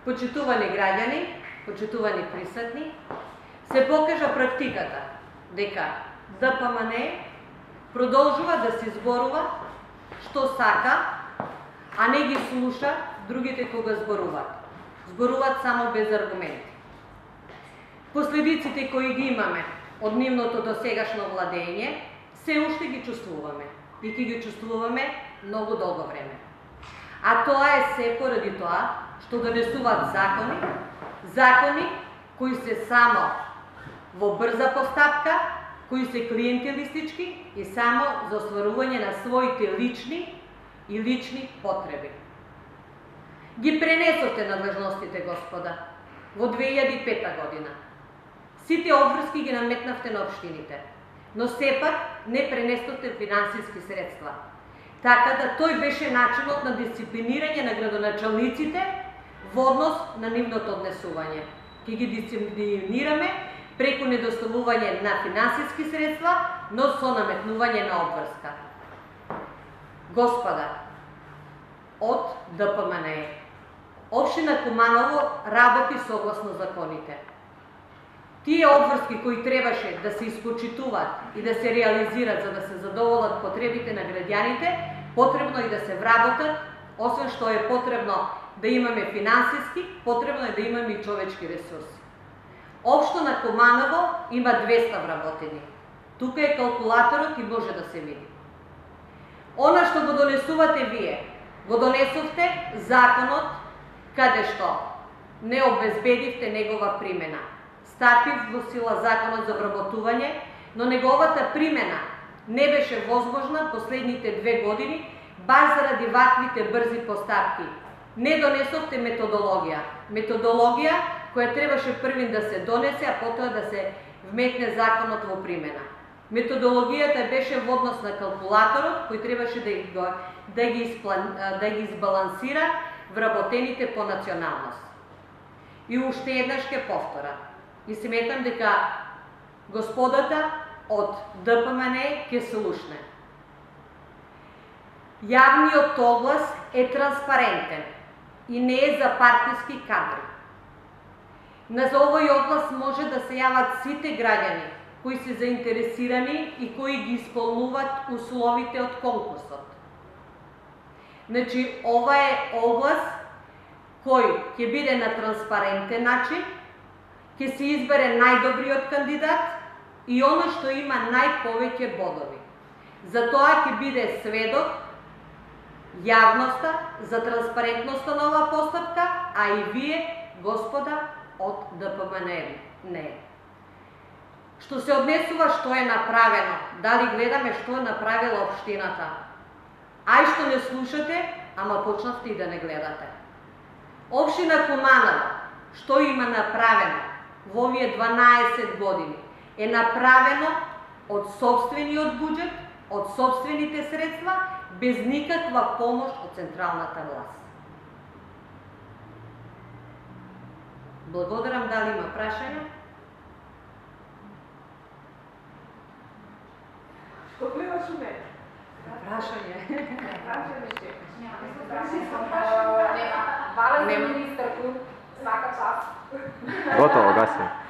Почитувани граѓани, почитувани присутни, се покажа практиката дека ДПМН продолжува да се зборува што сака, а не ги слуша другите кога зборуваат. Зборуваат само без аргументи. Последиците кои ги имаме од нивното досегашно владење, се уште ги чувствуваме и ќе ги чувствуваме многу долго време. А тоа е се поради тоа што донесуваат закони кои се само во брза постапка, кои се клиентелистички и само за остварување на своите лични потреби. Ги пренесовте надлежностите, господа, во 2005 година. Сите обврски ги наметнавте на општините, но сепак не пренесовте финансиски средства. Така да тој беше начинот на дисциплинирање на градоначалниците во однос на нивното однесување. Ке ги дисциплинираме преку недоставување на финансиски средства, но со наметнување на обврска. Господа, од ДПМН, општина Куманово работи согласно законите. Тие обврски кои требаше да се испочитуваат и да се реализират за да се задоволат потребите на граѓаните, потребно и да се вработат, освен што е потребно да имаме финансиски, потребно е да имаме и човечки ресурси. Општо на Куманово има 200 вработени. Тука е калкулаторот и може да се види. Она што го донесувате вие, го донесовте законот каде што не обезбедивте негова примена. Стапив во сила законот за вработување, но неговата примена не беше возможна последните 2 години, баш заради ваквите брзи постапки. Не донесовте методологија. Методологија која требаше првин да се донесе, а потоа да се вметне законот во примена. Методологијата беше во однос на калкулаторот, кој требаше да ги избалансира вработените по националност. И уште еднаш ке повтора. И сметам дека господата од ДПМН ке слушне. Јавниот оглас е транспарентен и не е за партиски кадри. На овој оглас може да се јават сите граѓани кои се заинтересирани и кои ги исполнуваат условите од конкурсот. Значи, ова е оглас кој ќе биде на транспарентен начин, ќе се избере најдобриот кандидат и оно што има најповеќе бодови. За тоа ќе биде сведок јавноста за транспарентноста на оваа постапка, а и вие, господа, од ДПМН. Не. Што се однесува што е направено, дали гледаме што е направила општината. Ај што не слушате, ама почнавте и да не гледате. Општина Куманово, што има направено во овие 12 години, е направено од сопствениот буџет, од сопствените средства, без никаква помош од централната власт. Благодарам, дали има прашања? Што гледаш у мене? Прашање. Прашање ще. Нема. Вале за министарку. Свака час. Готово, гасим.